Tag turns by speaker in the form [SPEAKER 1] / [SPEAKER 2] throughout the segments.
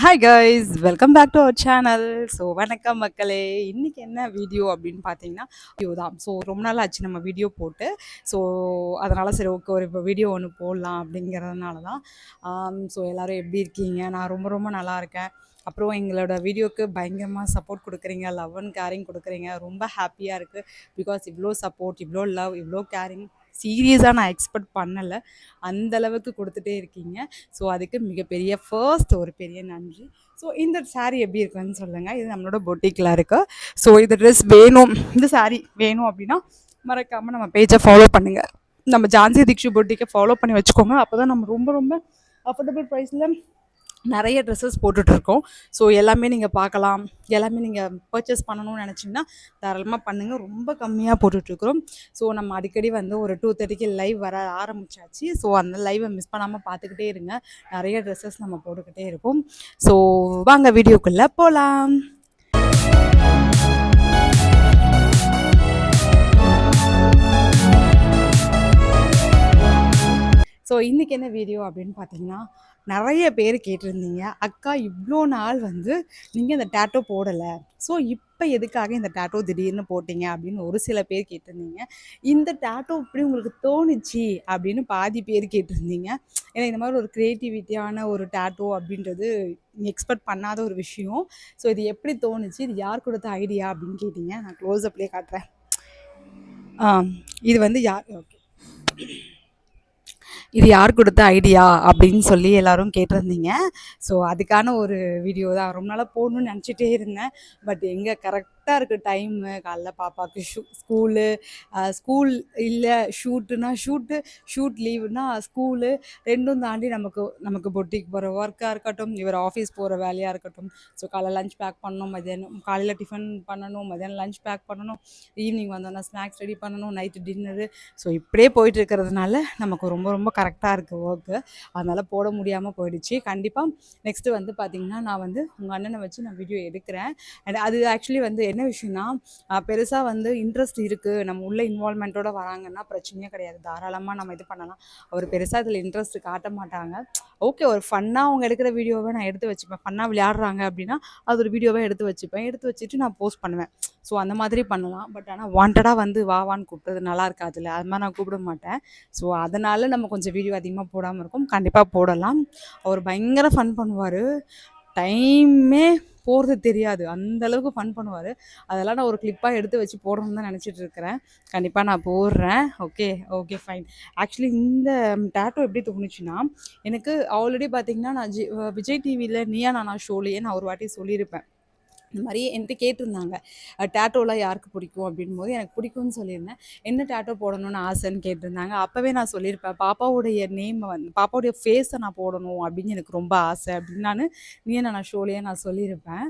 [SPEAKER 1] Hi guys, welcome back to our channel. So வணக்கம் மக்களே. இன்றைக்கி என்ன வீடியோ அப்படின்னு பார்த்தீங்கன்னா வீடியோ தான். ஸோ ரொம்ப நாள் ஆச்சு நம்ம வீடியோ போட்டு. ஸோ அதனால் சரி ஓகே ஒரு இப்போ வீடியோ ஒன்று போடலாம் அப்படிங்கிறதுனால தான். ஸோ எல்லோரும் எப்படி இருக்கீங்க? நான் ரொம்ப ரொம்ப நல்லா இருக்கேன். அப்புறம் எங்களோட வீடியோவுக்கு பயங்கரமாக சப்போர்ட் கொடுக்குறீங்க, லவ் அண்ட் கேரிங் கொடுக்குறீங்க. ரொம்ப ஹாப்பியாக இருக்குது. பிகாஸ் இவ்வளோ சப்போர்ட், இவ்வளோ லவ், இவ்வளோ கேரிங் சீரியஸாக நான் எக்ஸ்பெக்ட் பண்ணலை. அந்தளவுக்கு கொடுத்துட்டே இருக்கீங்க. ஸோ அதுக்கு மிகப்பெரிய ஃபர்ஸ்ட் ஒரு பெரிய நன்றி. ஸோ இந்த சாரீ எப்படி இருக்குன்னு சொல்லுங்கள். இது நம்மளோட பொட்டிக்கில் இருக்குது. ஸோ இந்த ட்ரெஸ் வேணும், இந்த சாரீ வேணும் அப்படின்னா மறக்காமல் நம்ம பேஜை ஃபாலோ பண்ணுங்கள். நம்ம ஜான்சி தீக்ஷு பொட்டிக்கை ஃபாலோ பண்ணி வச்சுக்கோங்க. அப்போ தான் நம்ம ரொம்ப ரொம்ப அஃபோர்டபுள் ப்ரைஸில் நிறைய ட்ரெஸ்ஸஸ் போட்டுட்ருக்கோம். ஸோ எல்லாமே நீங்கள் பார்க்கலாம். எல்லாமே நீங்கள் பர்ச்சேஸ் பண்ணணும்னு நினச்சிங்கன்னா தாராளமாக பண்ணுங்கள். ரொம்ப கம்மியாக போட்டுட்ருக்குறோம். ஸோ நம்ம அடிக்கடி வந்து ஒரு 2:30க்கு லைவ் வர ஆரம்பிச்சாச்சு. ஸோ அந்த லைவை மிஸ் பண்ணாமல் பார்த்துக்கிட்டே இருங்க. நிறைய ட்ரெஸ்ஸஸ் நம்ம போட்டுக்கிட்டே இருப்போம். ஸோ வாங்க வீடியோக்குள்ளே போகலாம். ஸோ இன்றைக்கி என்ன வீடியோ அப்படின்னு பார்த்தீங்கன்னா, நிறைய பேர் கேட்டிருந்தீங்க, அக்கா இவ்வளோ நாள் வந்து நீங்கள் இந்த டேட்டோ போடலை, ஸோ இப்போ எதுக்காக இந்த டேட்டோ திடீர்னு போட்டிங்க அப்படின்னு ஒரு சில பேர் கேட்டிருந்தீங்க. இந்த டேட்டோ இப்படி உங்களுக்கு தோணுச்சு அப்படின்னு பாதி பேர் கேட்டிருந்தீங்க. ஏன்னா இந்த மாதிரி ஒரு க்ரியேட்டிவிட்டியான ஒரு டேட்டோ அப்படின்றது எக்ஸ்பெக்ட் பண்ணாத ஒரு விஷயம். ஸோ இது எப்படி தோணுச்சு, இது யார் கொடுத்த ஐடியா அப்படின்னு கேட்டிங்க. நான் க்ளோஸ் அப்லேயே காட்டுறேன். இது வந்து ஓகே, இது யார் கொடுத்த ஐடியா அப்படின்னு சொல்லி எல்லோரும் கேட்டிருந்தீங்க. ஸோ அதுக்கான ஒரு வீடியோ தான். ரொம்ப நாளாக போடணும்னு நினச்சிட்டே இருந்தேன். பட் எங்கே கரெக்டாக இருக்குது டைமு. காலைல பாப்பாவுக்கு ஸ்கூல் இல்லை, ஷூட் லீவுனா ஸ்கூலு, ரெண்டும் தாண்டி நமக்கு பொட்டிக்கு போகிற ஒர்க்காக இருக்கட்டும், இவர் ஆஃபீஸ் போகிற வேலையாக இருக்கட்டும். ஸோ காலைல லஞ்ச் பேக் பண்ணணும், மதியானம் காலையில் டிஃபன் பண்ணணும், மதியானம் லஞ்ச் பேக் பண்ணணும், ஈவினிங் வந்தோன்னா ஸ்நாக்ஸ் ரெடி பண்ணணும், நைட்டு டின்னரு. ஸோ இப்படியே போயிட்டு இருக்கிறதுனால நமக்கு ரொம்ப ரொம்ப கரெக்டாக இருக்குது ஒர்க்கு. அதனால் போட முடியாமல் போயிடுச்சு. கண்டிப்பாக நெக்ஸ்ட்டு வந்து பார்த்திங்கன்னா, நான் வந்து உங்கள் அண்ணனை வச்சு நான் வீடியோ எடுக்கிறேன். அண்ட் அது ஆக்சுவலி வந்து என்ன விஷயம்னா, பெருசாக வந்து இன்ட்ரெஸ்ட் இருக்குது, நம்ம உள்ள இன்வால்மெண்ட்டோடு வராங்கன்னா பிரச்சனையே கிடையாது. தாராளமாக நம்ம இது பண்ணலாம். அவர் பெருசாக இதில் இன்ட்ரெஸ்ட் காட்ட மாட்டாங்க. ஓகே, ஒரு ஃபன்னாக அவங்க எடுக்கிற வீடியோவை நான் எடுத்து வச்சுப்பேன். ஃபன்னாக விளையாடுறாங்க அப்படின்னா அது ஒரு வீடியோவை எடுத்து வச்சுட்டு நான் போஸ்ட் பண்ணுவேன். ஸோ அந்த மாதிரி பண்ணலாம். பட் ஆனால் வாண்டடாக வந்து வான்னு கூப்பிட்றது நல்லா இருக்காதுல்ல, அது மாதிரி நான் கூப்பிட மாட்டேன். ஸோ அதனால் நம்ம கொஞ்சம் வீடியோ அதிகமாக போடாமல் இருக்கும். கண்டிப்பாக போடலாம். அவர் பயங்கர ஃபன் பண்ணுவார். டைமே போகிறது தெரியாது, அந்தளவுக்கு ஃபன் பண்ணுவார். அதெல்லாம் நான் ஒரு கிளிப்பாக எடுத்து வச்சு போடணும்னு தான் நினச்சிட்டு இருக்கிறேன். கண்டிப்பாக நான் போடுறேன். Okay fine. ஆக்சுவலி இந்த டேட்டோ எப்படி தோணுச்சுன்னா, எனக்கு ஆல்ரெடி பார்த்திங்கன்னா நான் விஜய் டிவியில் நீயா நானா ஷோலையே நான் ஒரு வாட்டி சொல்லியிருப்பேன். இந்த மாதிரி என்கிட்ட கேட்டிருந்தாங்க, டேட்டோலாம் யாருக்கு பிடிக்கும் அப்படின்போது எனக்கு பிடிக்கும்னு சொல்லியிருந்தேன். என்ன டேட்டோ போடணும்னு ஆசைன்னு கேட்டிருந்தாங்க. அப்போவே நான் சொல்லியிருப்பேன், பாப்பாவுடைய நேமை வந்து பாப்பாவுடைய ஃபேஸை நான் போடணும் அப்படின்னு எனக்கு ரொம்ப ஆசை அப்படின்னு நீயா நானா ஷோலையே நான் சொல்லியிருப்பேன்.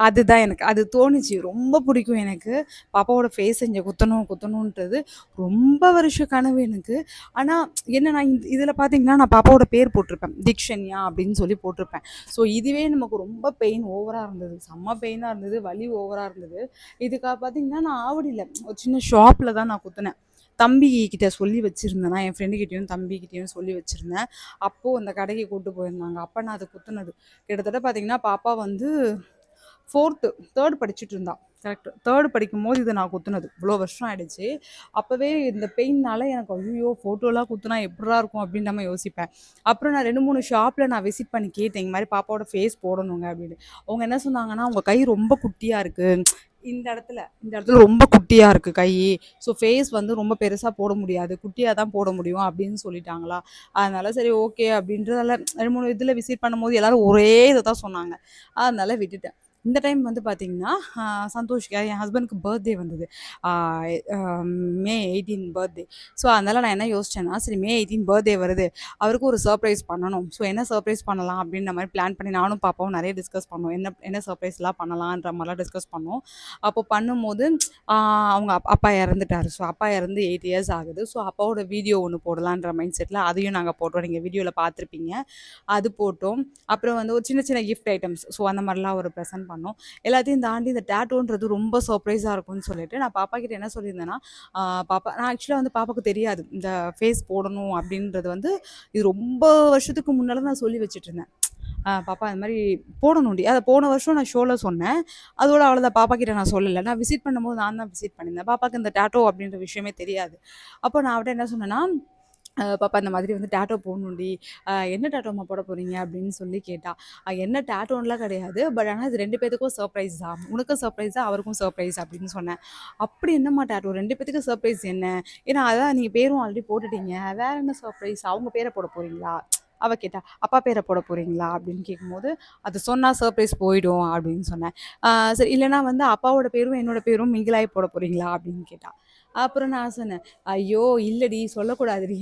[SPEAKER 1] அதுதான் எனக்கு அது தோணுச்சு. ரொம்ப பிடிக்கும் எனக்கு. பாப்பாவோட ஃபேஸ் இங்கே குத்தணுன்றது ரொம்ப வருஷ கனவு எனக்கு. ஆனால் என்னன்னா இதில் பார்த்தீங்கன்னா, நான் பாப்பாவோட பேர் போட்டிருப்பேன், தீக்ஷன்யா அப்படின்னு சொல்லி போட்டிருப்பேன். ஸோ இதுவே நமக்கு ரொம்ப பெயின் ஓவராக இருந்தது, செம்ம பெயினாக இருந்தது, வலி ஓவராக இருந்தது. இதுக்காக பார்த்தீங்கன்னா, நான் ஆவடியில் ஒரு சின்ன ஷாப்பில் தான் நான் குத்தினேன். தம்பிக்கிட்ட சொல்லி வச்சுருந்தேன். நான் என் ஃப்ரெண்டுக்கிட்டேயும் தம்பிக்கிட்டேயும் சொல்லி வச்சுருந்தேன். அப்போது அந்த கடைக்கு கூப்பிட்டு போயிருந்தாங்க. அப்போ நான் அதை குத்துனது. கிட்டத்தட்ட பார்த்தீங்கன்னா, பாப்பா வந்து 3rd படிச்சுட்டு இருந்தா. கரெக்ட், 3rd படிக்கும்போது இதை நான் குத்துனது. இவ்வளோ வருஷம் ஆகிடுச்சு. அப்போவே இந்த பெயின்னால எனக்கு ஐயோ ஃபோட்டோலாம் குத்துனா எப்படா இருக்கும் அப்படின்னு நம்ம யோசிப்பேன். அப்புறம் நான் 2-3 ஷாப்பில் நான் விசிட் பண்ணி கேட்டேன், இந்த மாதிரி பாப்பாவோட ஃபேஸ் போடணுங்க அப்படின்னு. அவங்க என்ன சொன்னாங்கன்னா, உங்கள் கை ரொம்ப குட்டியாக இருக்குது, இந்த இடத்துல ரொம்ப குட்டியாக இருக்குது கை, ஸோ ஃபேஸ் வந்து ரொம்ப பெருசாக போட முடியாது, குட்டியாக தான் போட முடியும் அப்படின்னு சொல்லிட்டாங்களா. அதனால சரி ஓகே அப்படின்றதால 2-3 இதில் விசிட் பண்ணும்போது எல்லோரும் ஒரே இதை தான் சொன்னாங்க. அதனால விட்டுட்டேன். இந்த டைம் வந்து பார்த்திங்கன்னா, சந்தோஷ்க்கு என் ஹஸ்பண்டுக்கு பர்த்டே வந்தது. மே 18 பர்த்டே. ஸோ அதனால் நான் என்ன யோசிச்சேன்னா, சரி மே 18 பர்த்டே வருது, அவருக்கு ஒரு சர்ப்ரைஸ் பண்ணணும். ஸோ என்ன சர்ப்ரைஸ் பண்ணலாம் அப்படின்ற மாதிரி பிளான் பண்ணி நானும் பாப்பாவும் நிறைய டிஸ்கஸ் பண்ணோம். என்ன சர்ப்ரைஸ்லாம் பண்ணலான்ற மாதிரிலாம் டிஸ்கஸ் பண்ணோம். அப்போ பண்ணும்போது அவங்க அப்பா இறந்துட்டார். ஸோ அப்பா இறந்து 8 இயர்ஸ் ஆகுது. ஸோ அப்பாவோட வீடியோ ஒன்று போடலான்ற மைண்ட் செட்டில் அதையும் நாங்கள் போட்டோம். நீங்கள் வீடியோவில் பார்த்துருப்பீங்க. அது போட்டோம். அப்புறம் வந்து ஒரு சின்ன சின்ன கிஃப்ட் ஐட்டம்ஸ், ஸோ அந்த மாதிரிலாம் ஒரு ப்ரெசென்ட் பண்ணோம். எல்லாத்தையும் தாண்டி இந்த டேட்டோன்றது ரொம்ப சர்ப்ரைஸாக இருக்கும்னு சொல்லிட்டு நான் பாப்பா கிட்ட என்ன சொல்லியிருந்தேன்னா, நான் ஆக்சுவலாக வந்து பாப்பாவுக்கு தெரியாது இந்த ஃபேஸ் போடணும் அப்படின்றது வந்து இது ரொம்ப வருஷத்துக்கு முன்னால் நான் சொல்லி வச்சுட்டு இருந்தேன். பாப்பா இந்த மாதிரி போடணும்டி. அதை போன வருஷம் நான் ஷோவில் சொன்னேன். அதோட அவ்வளோதான், பாப்பா கிட்ட நான் சொல்லலை. நான் விசிட் பண்ணும்போது நான் தான் விசிட் பண்ணியிருந்தேன். பாப்பாக்கு இந்த டேட்டோ அப்படின்ற விஷயமே தெரியாது. அப்போ நான் அவட்ட என்ன சொன்னேன்னா, பாப்பா இந்த மாதிரி வந்து டேட்டோ போடணும்டி, என்ன டேட்டோம்மா போட போறீங்க அப்படின்னு சொல்லி கேட்டா. என்ன டேட்டோன்லாம் கிடையாது, பட் ஆனால் இது 2 பேத்துக்கும் சர்ப்ரைஸ் தான், உனக்கும் சர்ப்ரைஸ் தான் அவருக்கும் சர்ப்ரைஸ் அப்படின்னு சொன்னேன். அப்படி என்னம்மா டேட்டோ, 2 பேத்துக்கு சர்ப்ரைஸ் என்ன? ஏன்னா அதான் நீங்கள் பேரும் ஆல்ரெடி போட்டுட்டீங்க, வேற என்ன சர்ப்ரைஸ், அவங்க பேரை போட போறீங்களா? அவ கேட்டா, அப்பா பேரை போட போறீங்களா அப்படின்னு கேட்கும்போது, அது சொன்னா சர்ப்ரைஸ் போயிடும் அப்படின்னு சொன்னேன். சரி, இல்லைன்னா வந்து அப்பாவோட பேரும் என்னோட பேரும் மிங்கிலாகி போட போறீங்களா அப்படின்னு கேட்டா. அப்புறம் நான் சொன்னேன், ஐயோ இல்லடி சொல்லக்கூடாதுடி,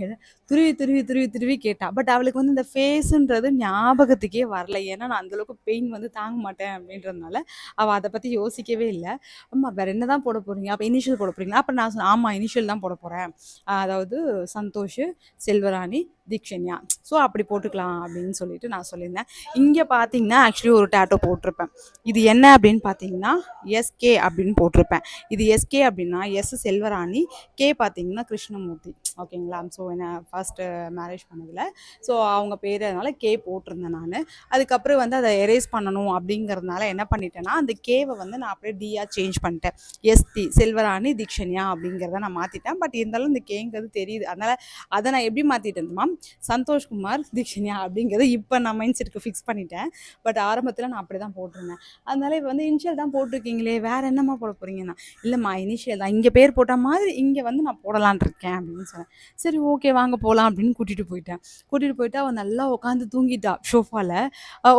[SPEAKER 1] துருவி துருவி துருவி துருவி கேட்டா. பட் அவளுக்கு வந்து இந்த ஃபேஸுன்றது ஞாபகத்துக்கே வரல. ஏன்னா நான் அந்தளவுக்கு பெயின் வந்து தாங்க மாட்டேன் அப்படின்றதுனால அவள் அதை பற்றி யோசிக்கவே இல்லை. அம்மா வேற என்ன தான் போட போறீங்க, அப்போ இனிஷியல் போட போறீங்களா? அப்போ நான் சொன்னேன், ஆமாம் இனிஷியல் தான் போட போகிறேன், அதாவது சந்தோஷ், செல்வராணி, தீக்ஷன்யா, ஸோ அப்படி போட்டுக்கலாம் அப்படின்னு சொல்லிட்டு நான் சொல்லியிருந்தேன். இங்கே பார்த்தீங்கன்னா ஆக்சுவலி ஒரு டேட்டோ போட்டிருப்பேன். இது என்ன அப்படின்னு பார்த்தீங்கன்னா எஸ்கே அப்படின்னு போட்டிருப்பேன். இது எஸ்கே அப்படின்னா எஸ் செல்வராணி, கே பார்த்தீங்கன்னா கிருஷ்ணமூர்த்தி. ஓகேங்களா? ஸோ என்ன ஃபர்ஸ்ட்டு மேரேஜ் பண்ணதில் ஸோ அவங்க பேர் அதனால் கே போட்டிருந்தேன் நான். அதுக்கப்புறம் வந்து அதை எரேஸ் பண்ணணும் அப்படிங்கிறதுனால என்ன பண்ணிட்டேன்னா, அந்த கேவை வந்து நான் அப்படியே டியாக சேஞ்ச் பண்ணிட்டேன். எஸ்டி செல்வராணி தீக்ஷன்யா அப்படிங்கிறத நான் மாற்றிட்டேன். பட் இருந்தாலும் இந்த கேங்கிறது தெரியுது. அதனால் அதை நான் எப்படி மாற்றிட்டேன்மா, சந்தோஷ்குமார் தீக்ஷன்யா அப்படிங்கிறத இப்போ நான் மைண்ட் செட்டுக்கு ஃபிக்ஸ் பண்ணிட்டேன். பட் ஆரம்பத்தில் நான் அப்படி தான் போட்டிருந்தேன். அதனால இப்போ வந்து இனிஷியல் தான் போட்டிருக்கீங்களே, வேறு என்னம்மா போட போகிறீங்கன்னா, இல்லைம்மா இனிஷியல் தான், இங்கே பேர் போட்ட மாதிரி இங்கே வந்து நான் போடலான் இருக்கேன் அப்படின்னு சொன்னேன். சரி ஓகே வாங்க போகலாம் அப்படின்னு கூட்டிகிட்டு போயிட்டேன். கூட்டிகிட்டு போயிட்டு அவள் நல்லா உட்காந்து தூங்கிட்டா ஷோஃபாவில்.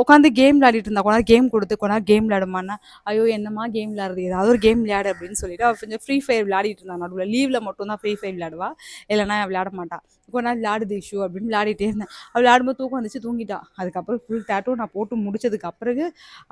[SPEAKER 1] உட்காந்து கேம் விளையாடிட்டு இருந்தா. கொண்டாந்து கேம் கொடுத்து கொண்டாந்து கேம் விளையாடுமான்னா, ஐயோ என்னம்மா கேம் விளையாடுறது, ஏதாவது ஒரு கேம் விளையாடு அப்படின்னு சொல்லிட்டு அவள் கொஞ்சம் ஃப்ரீ ஃபயர் விளையாடிட்டு இருந்தா. நடுவில் லீவில் மட்டும் தான் ஃப்ரீ ஃபயர் விளையாடுவா, இல்லைன்னா விளையாட மாட்டா. கொஞ்ச நாள் விளையாடுது இஷ்யூ அப்படின்னு விளையாடிட்டே இருந்தேன். அவள் விளையாடும்போது தூக்கம் வந்துச்சு, தூங்கிட்டா. அதுக்கப்புறம் ஃபுல் டேட்டோ நான் போட்டு முடிச்சதுக்கு அப்புறம்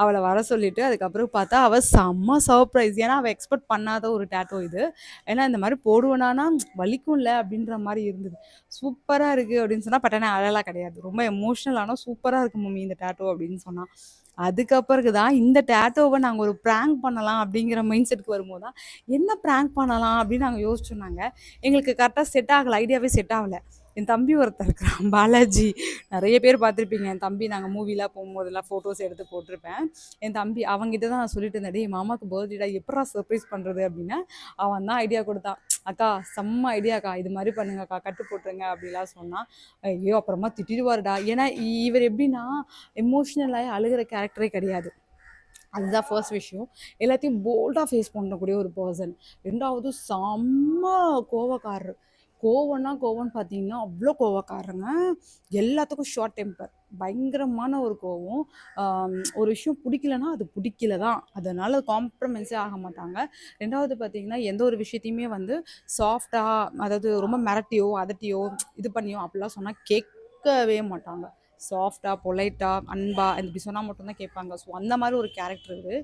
[SPEAKER 1] அவளை வர சொல்லிட்டு அதுக்கப்புறம் பார்த்தா அவள் செம்ம சர்ப்ரைஸ். ஏன்னா அவள் எக்ஸ்பெக்ட் பண்ணாத ஒரு டேட்டோ இது. ஏன்னா இந்த மாதிரி போடுவேனானா வலிக்கும்ல அப்படின்ற மாதிரி இருந்தது. சூப்பராக இருக்குது அப்படின்னு சொன்னால், பட் ஆனால் அழலாம் கிடையாது, ரொம்ப எமோஷ்னல். ஆனால் சூப்பராக இருக்கு மம்மி இந்த டேட்டோ அப்படின்னு சொன்னான். அதுக்கப்புறம் தான் இந்த டேட்டோவை நாங்கள் ஒரு ப்ராங்க் பண்ணலாம் அப்படிங்கிற மைண்ட் செட்டுக்கு வரும்போது தான், என்ன ப்ராங்க் பண்ணலாம் அப்படின்னு நாங்கள் யோசிச்சோன்னாங்க. எங்களுக்கு கரெக்டாக செட் ஆகலை, ஐடியாவே செட் ஆகலை. என் தம்பி ஒருத்தர் இருக்கிறான் பாலாஜி, நிறைய பேர் பார்த்துருப்பீங்க. என் தம்பி நாங்கள் மூவிலாம் போகும்போதெல்லாம் ஃபோட்டோஸ் எடுத்து போட்டிருப்பேன். என் தம்பி அவங்ககிட்ட தான் நான் சொல்லிட்டு இருந்தேன், டேய் மாமாவுக்கு பர்த்டேடா எப்படா சர்ப்ரைஸ் பண்ணுறது அப்படின்னு. அவன் தான் ஐடியா கொடுத்தான், அக்கா செம்ம ஐடியாக்கா, இது மாதிரி பண்ணுங்கக்கா, கட்டு போட்டுருங்க அப்படிலாம் சொன்னான். ஐயோ அப்புறமா திட்டிடுவாருடா. ஏன்னா இவர் எப்படின்னா எமோஷ்னலாகி அழுகிற கேரக்டரே கிடையாது. அதுதான் ஃபர்ஸ்ட் விஷயம். எல்லாத்தையும் போல்டாக ஃபேஸ் பண்ணக்கூடிய ஒரு பர்சன். 2வது செம்ம கோவக்காரர். கோவம்னா கோவம்னு பார்த்தீங்கன்னா அவ்வளோ கோவக்காரங்க. எல்லாத்துக்கும் ஷார்ட் டெம்பர். பயங்கரமான ஒரு கோவம். ஒரு விஷயம் பிடிக்கலன்னா அது பிடிக்கல தான், அதனால் காம்ப்ரமைஸே ஆக மாட்டாங்க. 2வது பார்த்தீங்கன்னா எந்த ஒரு விஷயத்தையுமே வந்து சாஃப்டாக, அதாவது ரொம்ப மிரட்டியோ அதட்டியோ இது பண்ணியோ அப்படிலாம் சொன்னால் கேட்கவே மாட்டாங்க. சாஃப்டாக பொலைட்டாக அன்பாக இப்படி சொன்னால் மட்டும்தான் கேட்பாங்க. ஸோ அந்த மாதிரி ஒரு கேரக்டர் இது.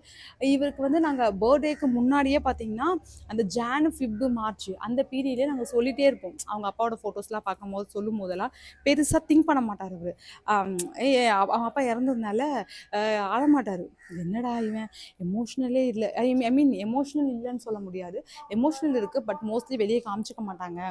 [SPEAKER 1] இவருக்கு வந்து நாங்கள் பர்த்டேக்கு முன்னாடியே பார்த்தீங்கன்னா அந்த ஜானு ஃபிப்பு மார்ச் அந்த பீரியட்லேயே நாங்கள் சொல்லிகிட்டே இருப்போம். அவங்க அப்பாவோட ஃபோட்டோஸ்லாம் பார்க்கும்போது சொல்லும் போதெல்லாம் பெருசாக திங்க் பண்ண மாட்டார் அவர். அவங்க அப்பா இறந்ததுனால ஆளமாட்டார். என்னடா இவன் எமோஷ்னலே இல்லை, ஐ மீன் எமோஷ்னல் இல்லைன்னு சொல்ல முடியாது, எமோஷ்னல் இருக்குது, பட் மோஸ்ட்லி வெளியே காமிச்சிக்க மாட்டாங்க,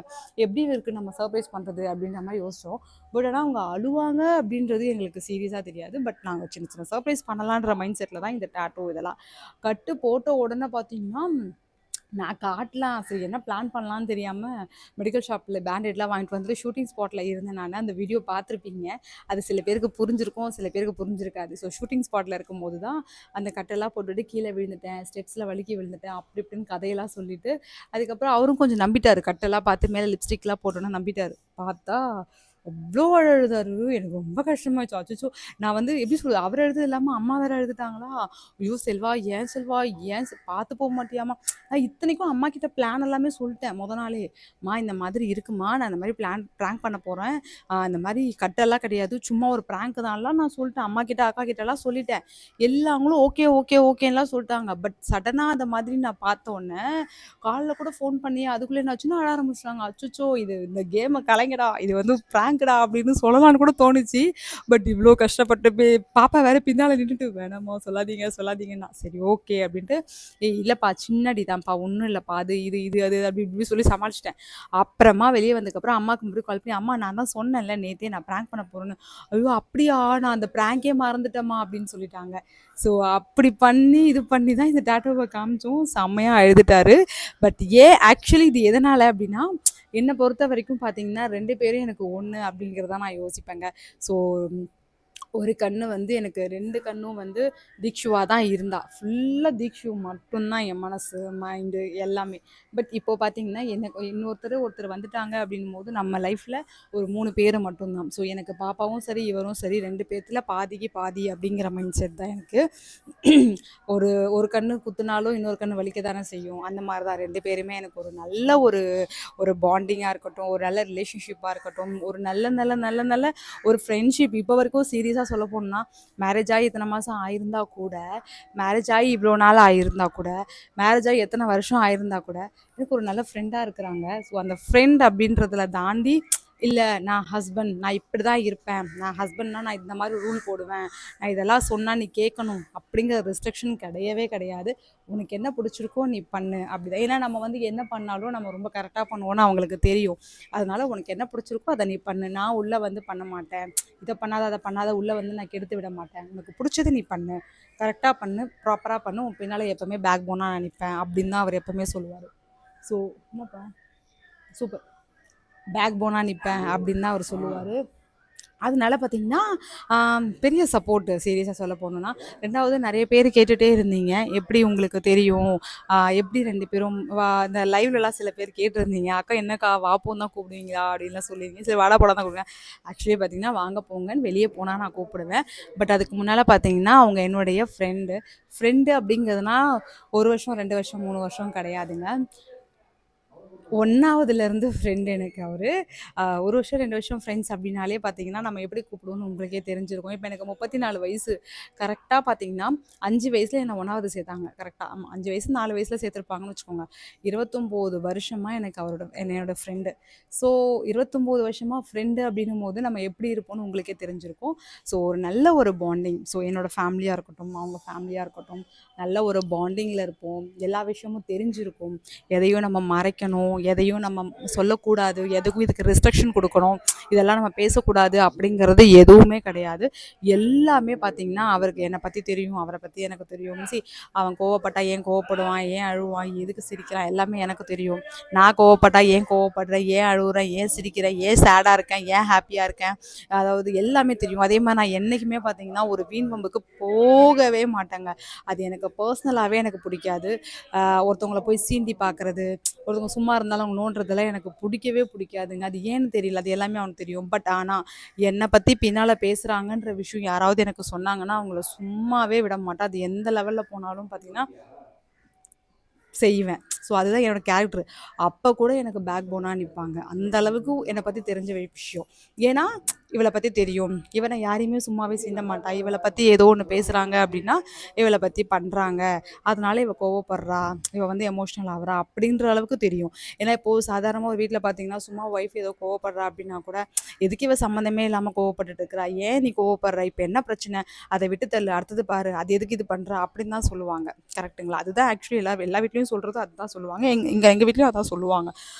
[SPEAKER 1] எப்படி இருக்குது நம்ம சர்ப்ரைஸ் பண்ணுறது அப்படின்ற மாதிரி யோசித்தோம். பட் ஆனால் அவங்க அழுவாங்க அப்படின்றது எங்களுக்கு சீரியஸாக தெரியாது. பட் நாங்கள் சின்ன சின்ன சர்ப்ரைஸ் பண்ணலான்ற மைண்ட் செட்டில் தான் இந்த டேட்டோ இதெல்லாம். கட்டு போட்ட உடனே பார்த்தீங்கன்னா நான் காட்டலாம், சரி என்ன பிளான் பண்ணலான்னு தெரியாமல் மெடிக்கல் ஷாப்பில் பேண்டேட்லாம் வாங்கிட்டு வந்துட்டு ஷூட்டிங் ஸ்பாட்டில் இருந்தேன் நான். அந்த வீடியோ பார்த்துருப்பீங்க. அது சில பேருக்கு புரிஞ்சிருக்கும், சில பேருக்கு புரிஞ்சிருக்காது. ஸோ ஷூட்டிங் ஸ்பாட்டில் இருக்கும்போது தான் அந்த கட்டெல்லாம் போட்டுட்டு கீழே விழுந்துட்டேன், ஸ்டெப்ஸில் வழுக்கி விழுந்துட்டேன் அப்படி இப்படின்னு கதையெல்லாம் சொல்லிவிட்டு அதுக்கப்புறம் அவரும் கொஞ்சம் நம்பிட்டார். கட்டெல்லாம் பார்த்து மேலே லிப்ஸ்டிக்லாம் போட்டோன்னா நம்பிட்டார். பார்த்தா அவ்வளோ அழுதாரு. எனக்கு ரொம்ப கஷ்டமாயிடுச்சு. அச்சச்சோ! நான் வந்து எப்படி சொல்றது, அவர் அழுதது இல்லாமல் அம்மா வேறு அழுதுட்டாங்களா. ஐயோ செல்வா, ஏன் செல்வா, ஏன் பார்த்து போக மாட்டியாம்மா. நான் இத்தனைக்கும் அம்மா கிட்ட பிளான் எல்லாமே சொல்லிட்டேன் முத நாளே. அம்மா இந்த மாதிரி இருக்குமா, நான் இந்த மாதிரி ப்ராங்க் பண்ண போகிறேன், இந்த மாதிரி கட்டெல்லாம் கிடையாது, சும்மா ஒரு ப்ராங்க் தான்லாம் நான் சொல்லிட்டேன். அம்மா கிட்ட அக்கா கிட்டலாம் சொல்லிட்டேன். எல்லாங்களும் ஓகே ஓகே ஓகேலாம் சொல்லிட்டாங்க. பட் சடனாக அந்த மாதிரி நான் பார்த்த உடனே காலைல கூட ஃபோன் பண்ணி அதுக்குள்ளே என்னாச்சுன்னா அழ ஆரம்பிச்சிட்டாங்க. அச்சச்சோ இது இந்த கேமை கலைங்கடா, இது வந்து ப்ராங்க் பிராங்க்டா அப்படின்னு சொல்லலாம்னு கூட தோணுச்சு. பட் இவ்ளோ கஷ்டப்பட்டு பாப்பா வேற பின்னால நின்னுட்டு, "வேணாம்மா சொல்லாதீங்க, சொல்லாதீங்கன்னா." சரி ஓகே அப்படின்ட்டு, "ஏய் இல்லப்பா சின்னடி தான்ப்பா, ஒண்ணும் இல்லப்பா. அது இது இது அது" அப்படி இப்படி சொல்லி சமாளிச்சுட்டேன். அப்புறமா வெளிய வந்ததுக்கப்புறம் அம்மாக்கு மறுபடியும் கால் பண்ணி, "அம்மா நான் தான் சொன்னேன்ல நேத்தே நான் பிராங்க் பண்ண போறேன்னு." "ஐயோ! அப்படியா? நான் அந்த பிராங்கே மறந்துட்டேன்ம்மா" அப்படின்னு சொல்லிட்டாங்க. ஸோ அப்படி பண்ணி இது பண்ணி தான் இந்த டாட்டூவ காமிச்சோம். செம்மையா அழுதுட்டாரு. பட் ஆக்சுவலி இது எதனால அப்படின்னா, என்ன பொறுத்தவரைக்கும் பார்த்தீங்கன்னா, 2 பேரும் எனக்கு ஒண்ணு அப்படிங்கிறத நான் யோசிப்பேங்க. ஸோ ஒரு கண்ணு வந்து எனக்கு 2 கண்ணும் வந்து தீக்ஷுவா தான் இருந்தா. ஃபுல்லா தீக்ஷு மட்டும் தான் என் மனசு, மைண்டு எல்லாமே. பட் இப்போ பார்த்தீங்கன்னா, எனக்கு ஒருத்தர் வந்துட்டாங்க அப்படின்னும்போது, நம்ம லைஃப்ல ஒரு 3 பேரு மட்டும் தான். ஸோ எனக்கு பாப்பாவும் சரி, இவரும் சரி 2 பேத்துல பாதிக்கு பாதி அப்படிங்கிற மைண்ட் செட் தான் எனக்கு. ஒரு ஒரு கண்ணு குத்துனாலும் இன்னொரு கண்ணு வலிக்க தானே செய்யும். அந்த மாரி தான் 2 பேருமே எனக்கு ஒரு நல்ல ஒரு ஒரு பாண்டிங்கா இருக்கட்டும், ஒரு நல்ல ரிலேஷன்ஷிப்பா இருக்கட்டும், ஒரு நல்ல நல்ல நல்ல நல்ல ஒரு ஃப்ரெண்ட்ஷிப் இப்போ வரைக்கும் சீரியஸா சொல்ல போணும்னா, மேரேஜ் ஆகி இத்தனை மாசம் ஆயிருந்தா கூட, மேரேஜ் ஆகி இவ்வளோ நாள் ஆயிருந்தா கூட, மேரேஜ் ஆகி எத்தனை வருஷம் ஆயிருந்தா கூட, எனக்கு ஒரு நல்ல ஃப்ரெண்டா இருக்கிறாங்க. ஸோ அந்த ஃப்ரெண்ட் அப்படின்றதுல தாண்டி, இல்ல நான் ஹஸ்பண்ட், நான் இப்படிதான் இருப்பேன். நான் ஹஸ்பண்ட்னா நான் இந்த மாரி ரூல் போடுவேன். நான் இதெல்லாம் சொன்னா நீ கேட்கணும். அப்படிங்கிற ரெஸ்ட்ரிக்ஷன் கிடையவே கிடையாது. உனக்கு என்ன பிடிச்சிருக்கோ நீ பண்ணு. அப்படிதான். ஏன்னா நம்ம வந்து என்ன பண்ணாலும் நம்ம ரொம்ப கரெக்ட்டா பண்ணுவோம்னு அவங்களுக்கு தெரியும். அதனால உனக்கு என்ன பிடிச்சிருக்கோ அத நீ பண்ணு. நான் உள்ள வந்து பண்ண மாட்டேன். இத பண்ணாத, அத பண்ணாத உள்ள வந்து நான் கெடுத்து விட மாட்டேன். உனக்கு பிடிச்சது நீ பண்ணு. கரெக்ட்டா பண்ணு. ப்ராப்பரா பண்ணு. உன் பின்னால எப்பவுமே பேக் போனா நான் நிப்பேன். அப்படின்னு தான் அவர் எப்பவுமே சொல்லுவாரு. ஸோ என்னப்பா? சூப்பர். பேக் போனா நிப்பேன் அப்படின்னு தான் அவர் சொல்லுவாரு. அதனால பார்த்தீங்கன்னா, பெரிய சப்போர்ட் சீரியஸா சொல்ல போணும்னா. 2வது நெறைய பேர் கேட்டுட்டே இருந்தீங்க. எப்படி உங்களுக்கு தெரியும்? எப்படி 2 பேரும் இந்த லைவ்லலாம் சில பேர் கேட்டிருந்தீங்க. "அக்கா என்னக்கா வா, போன்னு தான் கூப்பிடுவீங்களா?" அப்படின்லாம் சொல்லியிருந்தீங்க. சரி வாடா, போடான்னு தான் கூப்பிடுவேன். ஆக்சுவலி பார்த்தீங்கன்னா, வாங்க போங்கன்னு வெளிய போனா நான் கூப்பிடுவேன். பட் அதுக்கு முன்னால பார்த்தீங்கன்னா, அவங்க என்னுடைய ஃப்ரெண்டு. ஃப்ரெண்டு அப்படிங்கிறதுனா 1 வருஷம், 2 வருஷம், 3 வருஷம் கிடையாதுங்க. 1வதுலேருந்து ஃப்ரெண்ட் எனக்கு அவரு. 1 வருஷம், 2 வருஷம் ஃப்ரெண்ட்ஸ் அப்டின்னாலே பார்த்தீங்கன்னா, நம்ம எப்படி கூப்பிடுவோம்னு உங்களுக்கே தெரிஞ்சிருக்கும். இப்ப எனக்கு 34 வயசு. கரெக்ட்டா பார்த்தீங்கன்னா, 5 வயசுல என்ன 1வது சேர்த்தாங்க. கரெக்ட்டா. ஆமா. 5 வயசு, 4 வயசுல சேர்த்துருப்பாங்கன்னு வச்சுக்கோங்க. 29 வருஷமா எனக்கு என்னோட ஃப்ரெண்டு. ஸோ 29 வருஷமா ஃப்ரெண்டு அப்டின்னும்போது நம்ம எப்படி இருப்போம்னு உங்களுக்கே தெரிஞ்சிருக்கும். ஸோ ஒரு நல்ல ஒரு பாண்டிங். ஸோ என்னோட ஃபேமிலியா இருக்கட்டும், அவங்க ஃபேமிலியா இருக்கட்டும், நல்ல ஒரு பாண்டிங்ல இருப்போம். எல்லா விஷயமும் தெரிஞ்சிருக்கும். எதையும் நம்ம மறைக்கணும், எதையும் நம்ம சொல்லக்கூடாது, எதுக்கும் இதுக்கு ரெஸ்ட்ரிக்ஷன் குடுக்கணும், இதெல்லாம் நம்ம பேசக்கூடாது அப்படிங்கிறது எதுவுமே கிடையாது. எல்லாமே பார்த்தீங்கன்னா, அவருக்கு என்னை பத்தி தெரியும், அவர பத்தி எனக்கு தெரியும். அவன் கோவப்பட்டா ஏன் கோவப்படுவான், ஏன் அழுவான், எதுக்கு சிரிக்கிறான் எல்லாமே எனக்கு தெரியும். நான் கோவப்பட்டா ஏன் கோவப்படுறேன், ஏன் அழுவுறேன், ஏன் சிரிக்கிறேன், ஏன் சேடா இருக்கேன், ஏன் ஹேப்பியா இருக்கேன், அதாவது எல்லாமே தெரியும். அதே மாரி நான் என்னைக்குமே பார்த்தீங்கன்னா, ஒரு வீண் வம்புக்கு போகவே மாட்டேங்க. அது எனக்கு பர்சனலாவே எனக்கு பிடிக்காது. ஒருத்தவங்கள போய் சீண்டி பார்க்குறது, ஒருத்தவங்க சும்மா இருந்தாலும் அவங்க நோண்டுறதெல்லாம் எனக்கு பிடிக்கவே பிடிக்காதுங்க. அது ஏன்னு தெரியல. அது எல்லாமே அவனுக்கு தெரியும். பட் ஆனா, என்னை பத்தி பின்னால பேசுறாங்கன்ற விஷயம் யாராவது எனக்கு சொன்னாங்கன்னா, அவங்கள சும்மாவே விட மாட்டேன். அது எந்த லெவல்ல போனாலும் பார்த்தீங்கன்னா செய்வேன். ஸோ அதுதான் என்னோட கேரக்டர். அப்ப கூட எனக்கு பேக் போனா நிப்பாங்க. அந்த அளவுக்கு என்ன பத்தி தெரிஞ்ச விஷயம். ஏன்னா, இவள பத்தி தெரியும். இவ யாரையுமே சும்மாவே சீண்ட மாட்டா. இவள பத்தி ஏதோ ஒண்ணு பேசுறாங்க அப்படின்னா, இவள பத்தி பண்றாங்க. அதனால இவ கோவப்படுறா. இவ வந்து எமோஷனல் ஆகுறா அப்படின்ற அளவுக்கு தெரியும். ஏன்னா இப்போ சாதாரணமா ஒரு வீட்ல பார்த்தீங்கன்னா, சும்மா ஒய்ஃப் ஏதோ கோவப்படுறா அப்படின்னா கூட, எதுக்கு இவ சம்மந்தமே இல்லாம கோவப்பட்டுட்டு இருக்கிறா? ஏன் நீ கோவப்படுற? இப்ப என்ன பிரச்சனை? அத விட்டு தள்ளு. அடுத்தது பாரு. அது எதுக்கு இது பண்றா? அப்படின்னு தான் சொல்லுவாங்க. கரெக்ட்டுங்களா? அதுதான் ஆக்சுவலி எல்லா வீட்லயும் சொல்றது அதுதான் சொல்லுவாங்க. எங்க வீட்லயும் அதான் சொல்லுவாங்க.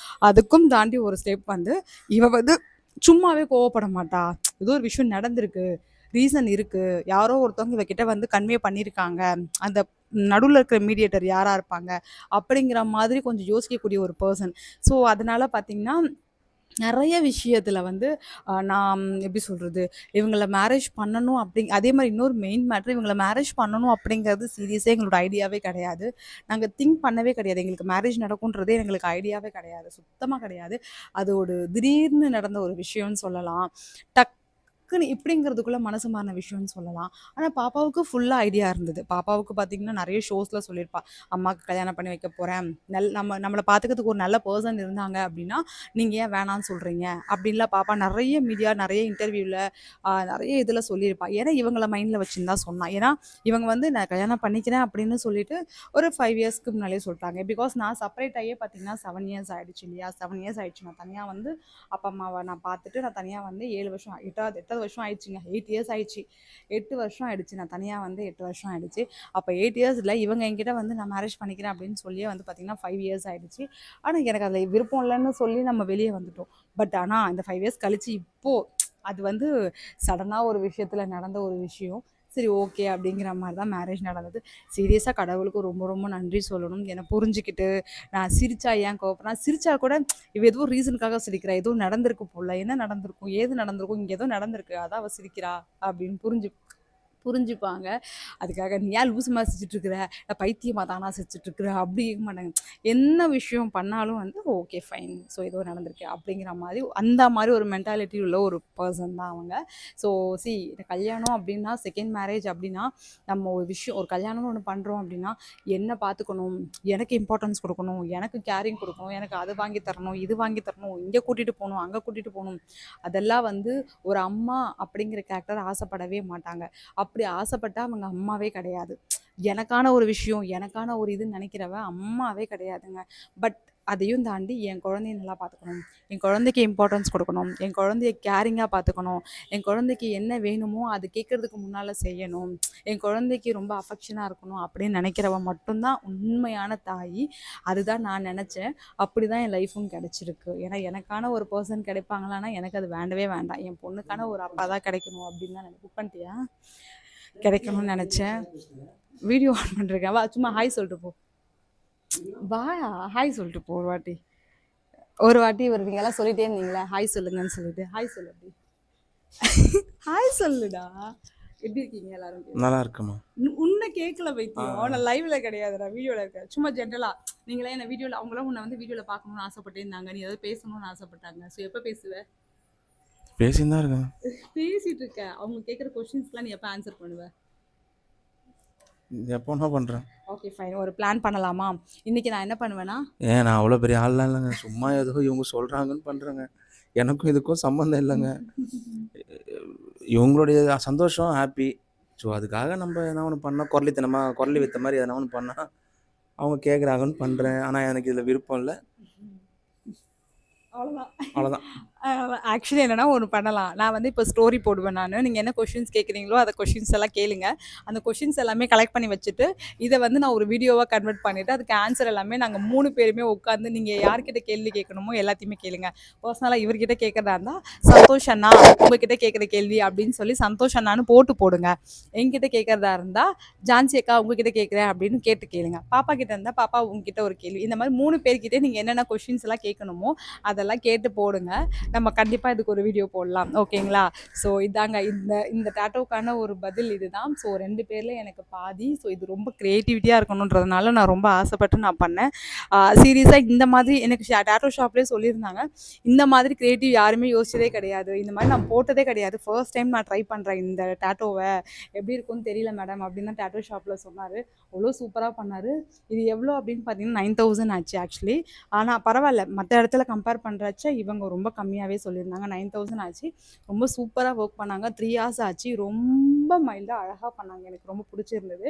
[SPEAKER 1] அதுக்கும் தாண்டி ஒரு ஸ்டெப் வந்து, இவ வந்து சும்மாவே கோவப்பட மாட்டா. ஏதோ ஒரு விஷயம் நடந்திருக்கு. ரீசன் இருக்கு. யாரோ ஒருத்தவங்க இவ கிட்ட வந்து கன்வே பண்ணியிருக்காங்க. அந்த நடுவுல இருக்கிற மீடியேட்டர் யாரா இருப்பாங்க? அப்படிங்கிற மாதிரி கொஞ்சம் யோசிக்கக்கூடிய ஒரு பெர்சன். ஸோ, அதனால பார்த்தீங்கன்னா நெறைய விஷயத்துல வந்து நான் எப்படி சொல்றது? இவங்கள மேரேஜ் பண்ணணும் அதே மாரி இன்னொரு மெயின் மேட்டர் இவங்கள மேரேஜ் பண்ணணும் அப்படிங்கிறது சீரியஸா எங்களோட ஐடியாவே கிடையாது. நாங்க திங்க் பண்ணவே கிடையாது. எங்களுக்கு மேரேஜ் நடக்குன்றதே எங்களுக்கு ஐடியாவே கிடையாது. சுத்தமா கிடையாது. அது ஒரு திடீர்னு நடந்த ஒரு விஷயம்னு சொல்லலாம். டக் டக்குன்னு இப்படிங்கிறதுக்குள்ள மனசு மாறின விஷயம்னு சொல்லலாம். ஆனா பாப்பாவுக்கு ஃபுல்லா ஐடியா இருந்தது. பாப்பாவுக்கு பார்த்தீங்கன்னா, நெறைய ஷோஸ்ல சொல்லியிருப்பா. அம்மாக்கு கல்யாணம் பண்ணி வைக்க போறேன். நம்மள பார்த்துக்கிறதுக்கு ஒரு நல்ல பெர்சன் இருந்தாங்க அப்படின்னா, நீங்க ஏன் வேணான்னு சொல்றீங்க? அப்படின்லாம் பாப்பா நெறைய மீடியா, நெறைய இன்டர்வியூல நெறைய இதுல சொல்லியிருப்பா. ஏன்னா இவங்கள மைண்ட்ல வச்சுன்னு தான் சொன்னா. ஏன்னா இவங்க வந்து நான் கல்யாணம் பண்ணிக்கிறேன் அப்படின்னு சொல்லிட்டு ஒரு 5 இயர்ஸ்க்கு முன்னாலயே சொல்ட்டாங்க. பிகாஸ் நான் செப்பரேட் ஆகியே பார்த்தீங்கன்னா 7 இயர்ஸ் ஆயிடுச்சு இல்லையா? 7 இயர்ஸ் ஆயிடுச்சு. நான் தனியா வந்து அப்பா, அம்மாவ நான் பார்த்துட்டு நான் தனியா வந்து 7 வருஷம் 8வது வருஷம் ஆயிடுச்சுங்க. 8 இயர்ஸ் ஆயிடுச்சு. 8 வருஷம் ஆயிடுச்சு. நான் தனியா வந்து 8 வருஷம் ஆயிடுச்சு. அப்ப 8 இயர்ஸ்ல இவங்க என்கிட்ட வந்து நான் மேரேஜ் பண்ணிக்கிறேன் அப்படின்னு சொல்லியே வந்து பார்த்தீங்கன்னா 5 இயர்ஸ் ஆயிடுச்சு. ஆனா எனக்கு அதுல விருப்பம் இல்லன்னு சொல்லி நம்ம வெளிய வந்துட்டோம். பட் ஆனா இந்த 5 இயர்ஸ் கழிச்சு இப்போ அது வந்து சடனா ஒரு விஷயத்துல நடந்த ஒரு விஷயம். சரி ஓகே அப்படிங்கிற மாரி தான் மேரேஜ் நடந்தது. சீரியஸா கடவுளுக்கு ரொம்ப ரொம்ப நன்றி சொல்லணும். என்ன புரிஞ்சுக்கிட்டு, நான் சிரிச்சா ஏன் கோவப்படுறா? சிரிச்சா கூட இவ ஏதோ ரீசனுக்காக சிரிக்கிறா. ஏதோ நடந்திருக்கு போல. என்ன நடந்திருக்கும்? ஏது நடந்திருக்கும்? இங்க ஏதோ நடந்திருக்கு. அதான் அவ சிரிக்கிறா அப்படின்னு புரிஞ்சுப்பாங்க. அதுக்காக "நீ ஏன் லூசு மாரி சிரிச்சுட்ருக்கிற? பைத்தியமா தானா சிரிச்சுட்ருக்கிற?" அப்படி கேட்க மாட்டாங்க. என்ன விஷயம் பண்ணாலும் வந்து ஓகே ஃபைன். ஸோ ஏதோ நடந்திருக்கு அப்படிங்கிற மாரி அந்த மாரி ஒரு மென்டாலிட்டி உள்ள ஒரு பெர்சன் தான் அவங்க. ஸோ கல்யாணம் அப்படின்னா, செகண்ட் மேரேஜ் அப்படின்னா, நம்ம ஒரு விஷயம் ஒரு கல்யாணம்னு ஒண்ணு பண்றோம் அப்படின்னா, என்ன பார்த்துக்கணும், எனக்கு இம்பார்ட்டன்ஸ் குடுக்கணும், எனக்கு கேரிங் குடுக்கணும், எனக்கு அது வாங்கி தரணும், இது வாங்கி தரணும், இங்க கூட்டிட்டு போணும், அங்க கூட்டிட்டு போணும். அதெல்லாம் வந்து ஒரு அம்மா அப்படிங்கிற கேரக்டர் ஆசைப்படவே மாட்டாங்க. அப்படி ஆசைப்பட்டா அவங்க அம்மாவே கிடையாது. எனக்கான ஒரு விஷயம், எனக்கான ஒரு இதுன்னு நினைக்கிறவ அம்மாவே கிடையாதுங்க. பட் அதையும் தாண்டி என் குழந்தைய நல்லா பார்த்துக்கணும். என் குழந்தைக்கு இம்பார்ட்டன்ஸ் குடுக்கணும். என் குழந்தைய கேரிங்கா பார்த்துக்கணும். என் குழந்தைக்கு என்ன வேணுமோ அது கேட்கறதுக்கு முன்னால செய்யணும். என் குழந்தைக்கு ரொம்ப அஃபெக்ஷனா இருக்கணும் அப்படின்னு நினைக்கிறவ மட்டும் தான் உண்மையான தாயி. அதுதான் நான் நினைச்சேன். அப்படிதான் என் லைஃப்பும் கிடைச்சிருக்கு. ஏன்னா எனக்கான ஒரு பெர்சன் கிடைப்பாங்களான்னா எனக்கு அது வேண்டவே வேண்டாம். என் பொண்ணுக்கான ஒரு அப்பா தான் கிடைக்கணும் அப்படின்னு தான் புக் பண்ணிட்டியா? கிடைக்கணும்னு நினச்சேன். வீடியோ ஆன் பண்ணிருக்கேன். வா சும்மா ஹாய் சொல்லிட்டு போ. வாயா ஹாய் சொல்லிட்டு போ ஒரு வாட்டி. ஒரு வாட்டி ஒரு நீங்கெல்லாம் சொல்லிட்டே இருந்தீங்களே ஹாய் சொல்லுங்கன்னு சொல்லிட்டு ஹாய் சொல்லு அப்படி. ஹாய் சொல்லுடா. எப்படி இருக்கீங்க எல்லாரும்?
[SPEAKER 2] நல்லா இருக்குமா?
[SPEAKER 1] உன்னை கேட்கல பைத்தியம். நான் லைவ்ல கிடையாதுடா, வீடியோல இருக்கேன். சும்மா ஜென்ரலா நீங்களே என்ன வீடியோல அவங்களாம் உன்னை வந்து வீடியோல பார்க்கணும்னு ஆசைப்பட்டே இருந்தாங்க. நீ ஏதாவது பேசணும்னு ஆசைப்பட்டாங்க. ஸோ எப்போ பேசுவ?
[SPEAKER 2] பேசின்னு தான் இருக்கேன்.
[SPEAKER 1] பேசிட்டு இருக்க. அவங்க கேட்குற கொஸ்டின்ஸ்லாம் நீ எப்போ ஆன்சர் பண்ணுவ?
[SPEAKER 2] எப்போனா பண்ணுறேன்.
[SPEAKER 1] Okay fine. ஒரு பிளான் பண்ணலாமா? இன்னைக்கு நான் என்ன பண்ணுவேன்னா,
[SPEAKER 2] ஏன் நான் அவ்வளோ பெரிய ஆள்லாம் இல்லைங்க. சும்மா ஏதோ இவங்க சொல்கிறாங்கன்னு பண்ணுறேங்க. எனக்கும் இதுக்கும் சம்மந்தம் இல்லைங்க. இவங்களுடைய சந்தோஷம், ஹாப்பி. ஸோ அதுக்காக நம்ம எதனா ஒன்று பண்ணால் குரலி வித்த மாதிரி எதனா ஒன்று பண்ணால் அவங்க கேட்குறாங்கன்னு பண்ணுறேன். ஆனால் எனக்கு இதில் விருப்பம் இல்லை.
[SPEAKER 1] அவ்வளோதான்.
[SPEAKER 2] அவ்வளோதான்.
[SPEAKER 1] ஆக்சுவலி என்னன்னா ஒண்ணு பண்ணலாம். நான் வந்து இப்போ ஸ்டோரி போடுவேன் நானு. நீங்க என்ன கொஸ்டின்ஸ் கேட்குறீங்களோ, அந்த கொஸ்டின்ஸ் எல்லாம் கேளுங்க. அந்த கொஸ்டின்ஸ் எல்லாமே கலெக்ட் பண்ணி வச்சுட்டு, இத வந்து நான் ஒரு வீடியோவா கன்வெர்ட் பண்ணிட்டு, அதுக்கு ஆன்சர் எல்லாமே நாங்க 3 பேருமே உட்காந்து நீங்க யார்கிட்ட கேள்வி கேட்கணுமோ எல்லாத்தையுமே கேளுங்க. பர்சனலா இவர்கிட்ட கேட்கறதா இருந்தா, சந்தோஷ் அண்ணா உங்ககிட்ட கேட்குற கேள்வி அப்படின்னு சொல்லி சந்தோஷ் அண்ணான்னு போட்டு போடுங்க. என்கிட்ட கேட்கறதா இருந்தா, ஜான்சி அக்கா உங்ககிட்ட கேட்குறேன் அப்படின்னு கேட்டு கேளுங்க. பாப்பா கிட்ட இருந்தா, பாப்பா உங்ககிட்ட ஒரு கேள்வி. இந்த மாதிரி 3 பேர்கிட்ட நீங்க என்னென்ன கொஸ்டின்ஸ் எல்லாம் கேட்கணுமோ, அதெல்லாம் கேட்டு போடுங்க. நம்ம கண்டிப்பா இதுக்கு ஒரு வீடியோ போடலாம். ஓகேங்களா? ஸோ இதாங்க இந்த இந்த டாட்டூக்கான ஒரு பதில் இதுதான். ஸோ 2 பேர்ல எனக்கு பாதி. ஸோ இது ரொம்ப கிரியேட்டிவிட்டியா இருக்கணுன்றதுனால நான் ரொம்ப ஆசைப்பட்டு நான் பண்ணேன். சீரியஸா இந்த மாதிரி எனக்கு டாட்டூ ஷாப்லயே சொல்லியிருந்தாங்க. இந்த மாதிரி கிரியேட்டிவ் யாருமே யோசிச்சதே கிடையாது. இந்த மாதிரி நான் போட்டதே கிடையாது. ஃபர்ஸ்ட் டைம் நான் ட்ரை பண்றேன் இந்த டாட்டூவ. எப்படி இருக்கும்னு தெரியல மேடம் அப்படின்னு தான் டாட்டூ ஷாப்ல சொன்னாரு. அவ்வளோ சூப்பரா பண்ணாரு. இது எவ்வளோ அப்படின்னு பார்த்தீங்கன்னா 9000 ஆச்சு ஆக்சுவலி. ஆனா பரவால்ல. மத்த இடத்துல கம்பேர் பண்றச்ச இவங்க ரொம்ப கம்மியாவே சொல்லியிருந்தாங்க. 9000 ஆச்சு. ரொம்ப சூப்பரா ஒர்க் பண்ணாங்க. 3 ஹார்ஸ் ஆச்சு. ரொம்ப மைல்டா அழகா பண்ணாங்க. எனக்கு ரொம்ப பிடிச்சிருந்தது.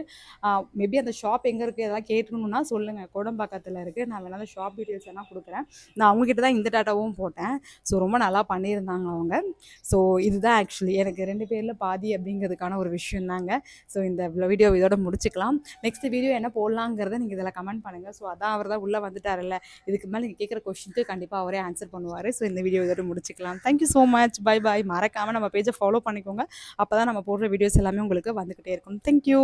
[SPEAKER 1] மேபி அந்த ஷாப் எங்க இருக்கு எதாவது கேட்கணும்னா சொல்லுங்க. கோடம்பாக்கத்துல இருக்கு. நான் வேணா அந்த ஷாப் டீட்டெயில்ஸ் வேணா குடுக்குறேன். நான் அவங்க கிட்ட தான் இந்த டாட்டாவும் போட்டேன். ஸோ ரொம்ப நல்லா பண்ணியிருந்தாங்க அவங்க. ஸோ இதுதான் ஆக்சுவலி எனக்கு 2 பேர்ல பாதி அப்படிங்கிறதுக்கான ஒரு விஷயம் தாங்க. ஸோ இந்த வீடியோ இதோட முடிச்சுக்கலாம். நெக்ஸ்ட் வீடியோ என்ன போடலாங்கிறத நீங்க இதில கமெண்ட் பண்ணுங்க. ஸோ அதான் அவர் தான் உள்ள வந்துட்டாருல்ல. இதுக்கு மேல நீங்க கேட்குற கொஸ்டினுக்கு கண்டிப்பா அவரே ஆன்சர் பண்ணுவாரு. ஸோ இந்த வீடியோ இதோட முடிச்சுக்கலாம். Thank you so much. Bye bye. மறக்காம நம்ம பேஜை ஃபாலோ பண்ணிக்கோங்க. அப்பதான் நம்ம போடுற வீடியோஸ் எல்லாமே உங்களுக்கு வந்துகிட்டே இருக்கும். Thank you.